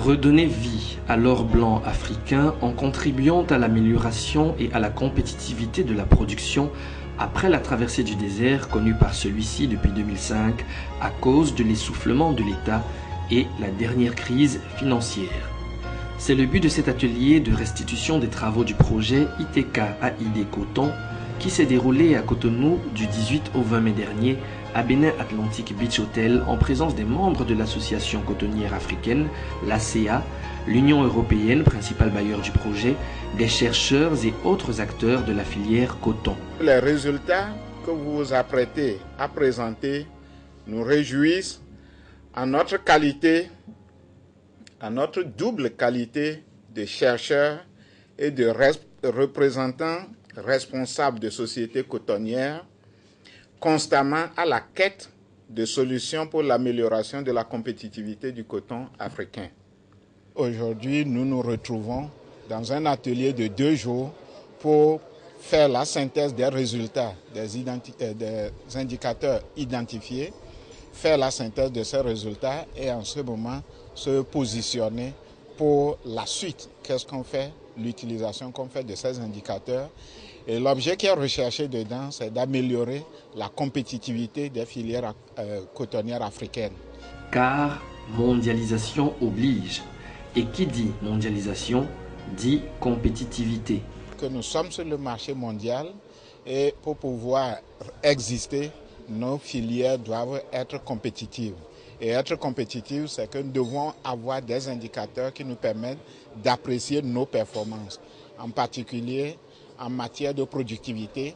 Redonner vie à l'or blanc africain en contribuant à l'amélioration et à la compétitivité de la production après la traversée du désert connue par celui-ci depuis 2005 à cause de l'essoufflement de l'État et la dernière crise financière. C'est le but de cet atelier de restitution des travaux du projet ITK AID Coton qui s'est déroulé à Cotonou du 18 au 20 mai dernier à Benin Atlantic Beach Hotel en présence des membres de l'association cotonnière africaine, l'ACA, l'Union européenne, principal bailleur du projet, des chercheurs et autres acteurs de la filière coton. Les résultats que vous vous apprêtez à présenter nous réjouissent à notre qualité, à notre double qualité de chercheurs et de représentants responsables de sociétés cotonnières, constamment à la quête de solutions pour l'amélioration de la compétitivité du coton africain. Aujourd'hui, nous nous retrouvons dans un atelier de 2 jours pour faire la synthèse des résultats des indicateurs identifiés, faire la synthèse de ces résultats et en ce moment se positionner pour la suite. Qu'est-ce qu'on fait? L'utilisation qu'on fait de ces indicateurs. Et l'objet qui est recherché dedans, c'est d'améliorer la compétitivité des filières cotonnières africaines. Car mondialisation oblige. Et qui dit mondialisation, dit compétitivité. Que nous sommes sur le marché mondial et pour pouvoir exister, nos filières doivent être compétitives. Et être compétitives, c'est que nous devons avoir des indicateurs qui nous permettent d'apprécier nos performances, en particulier en matière de productivité,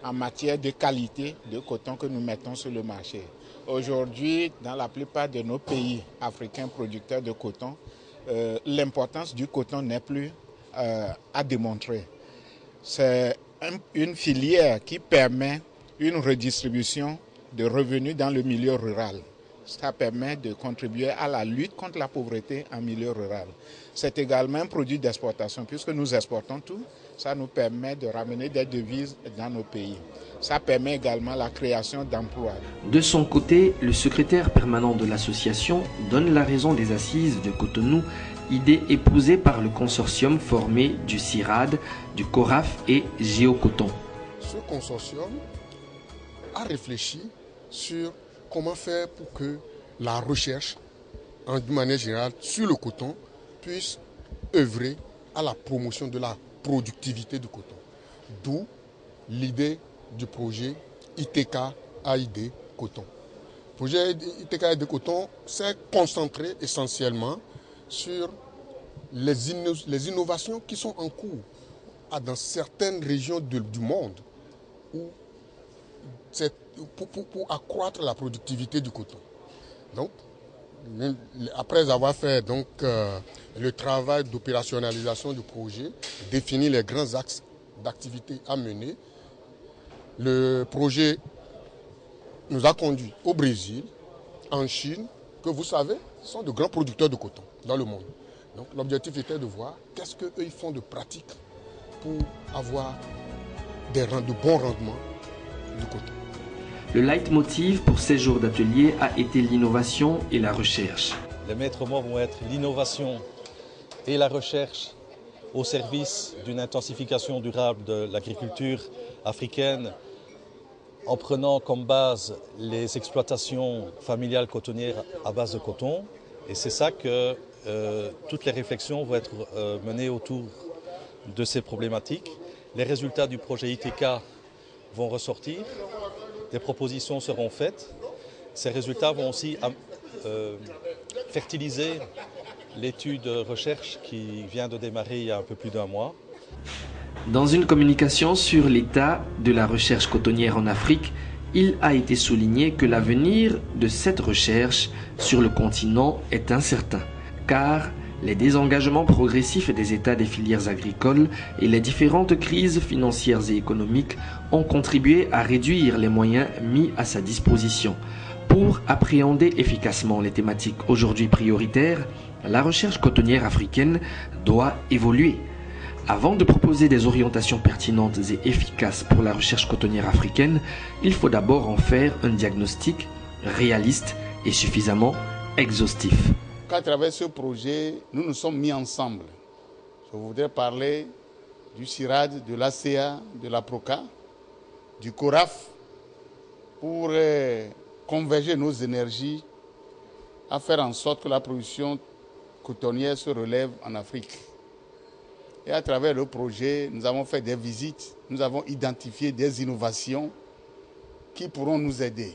en matière de qualité de coton que nous mettons sur le marché. Aujourd'hui, dans la plupart de nos pays africains producteurs de coton, l'importance du coton n'est plus à démontrer. C'est une filière qui permet une redistribution de revenus dans le milieu rural. Ça permet de contribuer à la lutte contre la pauvreté en milieu rural. C'est également un produit d'exportation puisque nous exportons tout. Ça nous permet de ramener des devises dans nos pays. Ça permet également la création d'emplois. De son côté, le secrétaire permanent de l'association donne la raison des assises de Cotonou, idée épousée par le consortium formé du CIRAD, du CORAF et Géocoton. Ce consortium a réfléchi sur comment faire pour que la recherche, de manière générale, sur le coton, puisse œuvrer à la promotion de la productivité du coton. D'où l'idée du projet ITK AID Coton. Le projet ITK AID Coton s'est concentré essentiellement sur les innovations qui sont en cours dans certaines régions du monde pour accroître la productivité du coton. Donc, après avoir fait le travail d'opérationnalisation du projet, définir les grands axes d'activité à mener, le projet nous a conduit au Brésil, en Chine, que vous savez, sont de grands producteurs de coton dans le monde. Donc l'objectif était de voir qu'est-ce qu'eux ils font de pratique pour avoir de bons rendements du coton. Le leitmotiv pour ces jours d'atelier a été l'innovation et la recherche. Les maîtres mots vont être l'innovation et la recherche au service d'une intensification durable de l'agriculture africaine en prenant comme base les exploitations familiales cotonnières à base de coton. Et c'est ça que toutes les réflexions vont être menées autour de ces problématiques. Les résultats du projet ITK vont ressortir. Des propositions seront faites. Ces résultats vont aussi fertiliser l'étude de recherche qui vient de démarrer il y a un peu plus d'1 mois. Dans une communication sur l'état de la recherche cotonnière en Afrique, il a été souligné que l'avenir de cette recherche sur le continent est incertain, car les désengagements progressifs des États des filières agricoles et les différentes crises financières et économiques ont contribué à réduire les moyens mis à sa disposition. Pour appréhender efficacement les thématiques aujourd'hui prioritaires, la recherche cotonnière africaine doit évoluer. Avant de proposer des orientations pertinentes et efficaces pour la recherche cotonnière africaine, il faut d'abord en faire un diagnostic réaliste et suffisamment exhaustif. qu'à travers ce projet, nous nous sommes mis ensemble. Je voudrais parler du CIRAD, de l'ACA, de la PROCA, du CORAF, pour converger nos énergies à faire en sorte que la production cotonnière se relève en Afrique. Et à travers le projet, nous avons fait des visites, nous avons identifié des innovations qui pourront nous aider.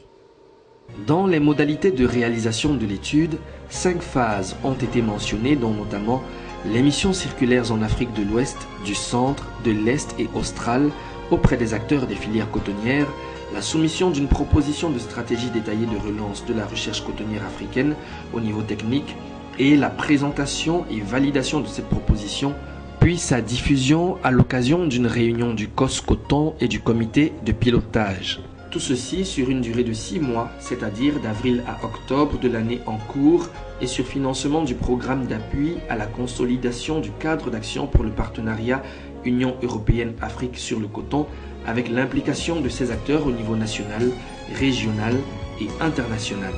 Dans les modalités de réalisation de l'étude, 5 phases ont été mentionnées, dont notamment les missions circulaires en Afrique de l'Ouest, du Centre, de l'Est et Austral auprès des acteurs des filières cotonnières, la soumission d'une proposition de stratégie détaillée de relance de la recherche cotonnière africaine au niveau technique et la présentation et validation de cette proposition, puis sa diffusion à l'occasion d'une réunion du COS Coton et du comité de pilotage. Tout ceci sur une durée de 6 mois, c'est-à-dire d'avril à octobre de l'année en cours, et sur financement du programme d'appui à la consolidation du cadre d'action pour le partenariat Union européenne-Afrique sur le coton, avec l'implication de ces acteurs au niveau national, régional et international.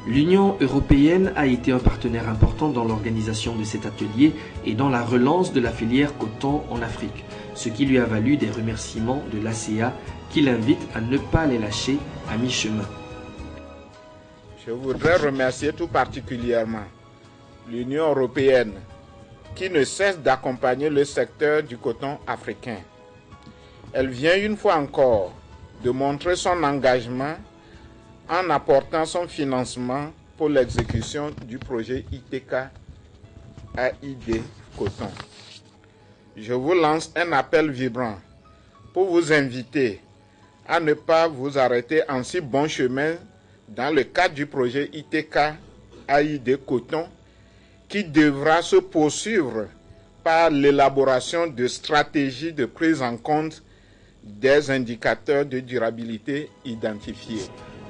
L'Union européenne a été un partenaire important dans l'organisation de cet atelier et dans la relance de la filière coton en Afrique, ce qui lui a valu des remerciements de l'ACA qui l'invite à ne pas les lâcher à mi-chemin. Je voudrais remercier tout particulièrement l'Union européenne qui ne cesse d'accompagner le secteur du coton africain. Elle vient une fois encore de montrer son engagement en apportant son financement pour l'exécution du projet ITK AID Coton. Je vous lance un appel vibrant pour vous inviter à ne pas vous arrêter en si bon chemin dans le cadre du projet ITK AID Coton qui devra se poursuivre par l'élaboration de stratégies de prise en compte des indicateurs de durabilité identifiés.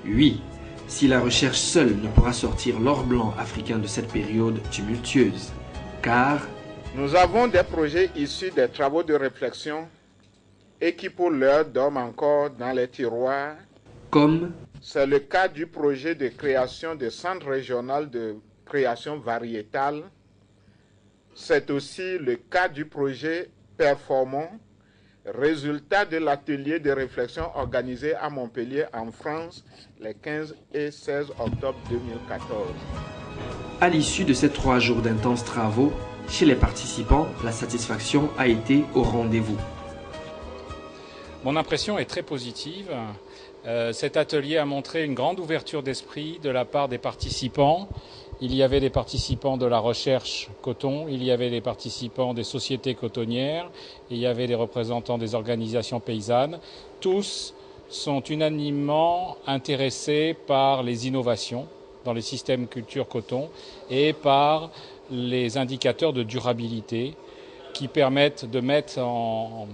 Oui, si la recherche seule ne pourra sortir l'or blanc africain de cette période tumultueuse, car nous avons des projets issus des travaux de réflexion et qui pour l'heure dorment encore dans les tiroirs, comme c'est le cas du projet de création de centre régional de création variétale, c'est aussi le cas du projet Performant, résultat de l'atelier de réflexion organisé à Montpellier en France les 15 et 16 octobre 2014. à l'issue de ces 3 jours d'intenses travaux, chez les participants, la satisfaction a été au rendez-vous. Mon impression est très positive. Cet atelier a montré une grande ouverture d'esprit de la part des participants. Il y avait des participants de la recherche coton, il y avait des participants des sociétés cotonnières, il y avait des représentants des organisations paysannes. Tous sont unanimement intéressés par les innovations dans les systèmes culture coton et par les indicateurs de durabilité qui permettent de mettre en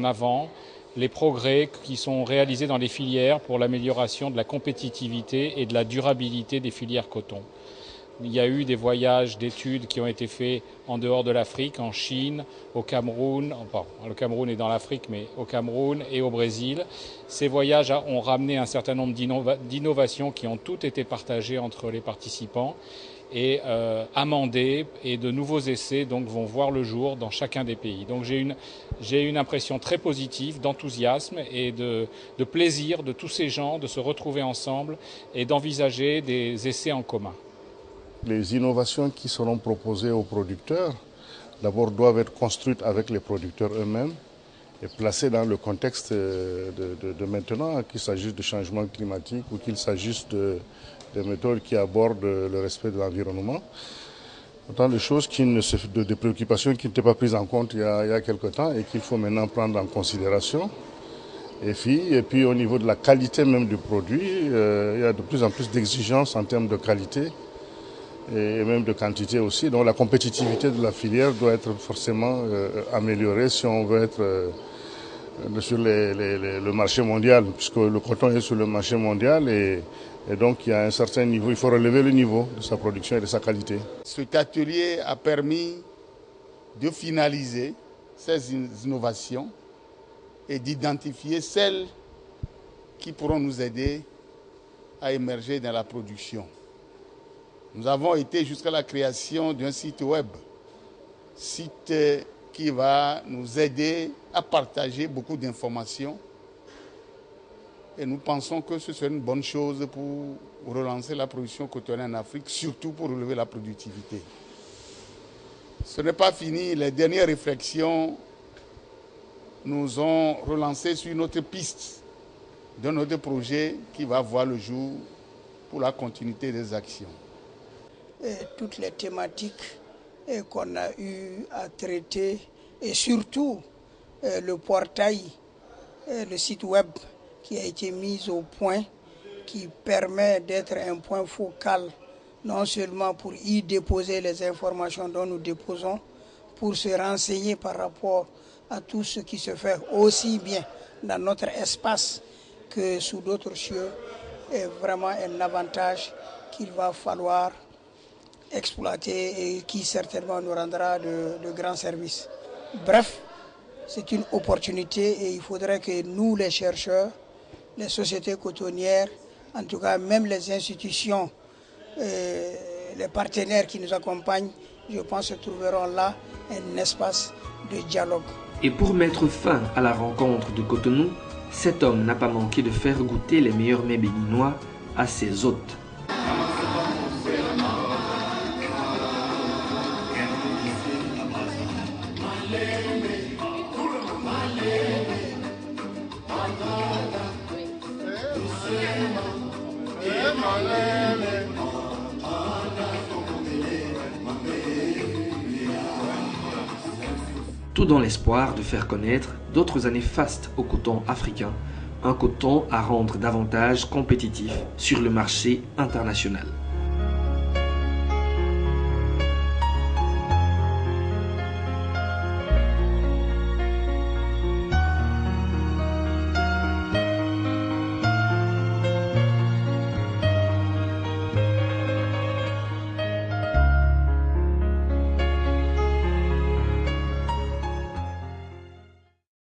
avant les progrès qui sont réalisés dans les filières pour l'amélioration de la compétitivité et de la durabilité des filières coton. Il y a eu des voyages d'études qui ont été faits en dehors de l'Afrique, en Chine, au Cameroun, le Cameroun est dans l'Afrique, mais au Cameroun et au Brésil. Ces voyages ont ramené un certain nombre d'innovations qui ont toutes été partagées entre les participants et amendées, et de nouveaux essais donc vont voir le jour dans chacun des pays. Donc j'ai une impression très positive, d'enthousiasme et de plaisir de tous ces gens de se retrouver ensemble et d'envisager des essais en commun. Les innovations qui seront proposées aux producteurs, d'abord doivent être construites avec les producteurs eux-mêmes et placées dans le contexte de maintenant, qu'il s'agisse de changement climatique ou qu'il s'agisse de méthodes qui abordent le respect de l'environnement. Autant de choses, des préoccupations qui n'étaient pas prises en compte il y a quelque temps et qu'il faut maintenant prendre en considération. Et puis au niveau de la qualité même du produit, il y a de plus en plus d'exigences en termes de qualité et même de quantité aussi. Donc la compétitivité de la filière doit être forcément améliorée si on veut être sur le marché mondial, puisque le coton est sur le marché mondial et donc il y a un certain niveau, il faut relever le niveau de sa production et de sa qualité. Cet atelier a permis de finaliser ces innovations et d'identifier celles qui pourront nous aider à émerger dans la production. Nous avons été jusqu'à la création d'un site web, site qui va nous aider à partager beaucoup d'informations. Et nous pensons que ce serait une bonne chose pour relancer la production cotonnière en Afrique, surtout pour relever la productivité. Ce n'est pas fini. Les dernières réflexions nous ont relancé sur une autre piste d'un autre projet qui va voir le jour pour la continuité des actions. Et toutes les thématiques qu'on a eu à traiter et surtout le portail, le site web qui a été mis au point, qui permet d'être un point focal non seulement pour y déposer les informations dont nous déposons, pour se renseigner par rapport à tout ce qui se fait aussi bien dans notre espace que sous d'autres cieux, est vraiment un avantage qu'il va falloir exploiter et qui certainement nous rendra de grands services. Bref, c'est une opportunité et il faudrait que nous, les chercheurs, les sociétés cotonnières, en tout cas même les institutions, les partenaires qui nous accompagnent, je pense, trouveront là un espace de dialogue. Et pour mettre fin à la rencontre de Cotonou, cet homme n'a pas manqué de faire goûter les meilleurs mets béninois à ses hôtes. Tout dans l'espoir de faire connaître d'autres années fastes au coton africain, un coton à rendre davantage compétitif sur le marché international.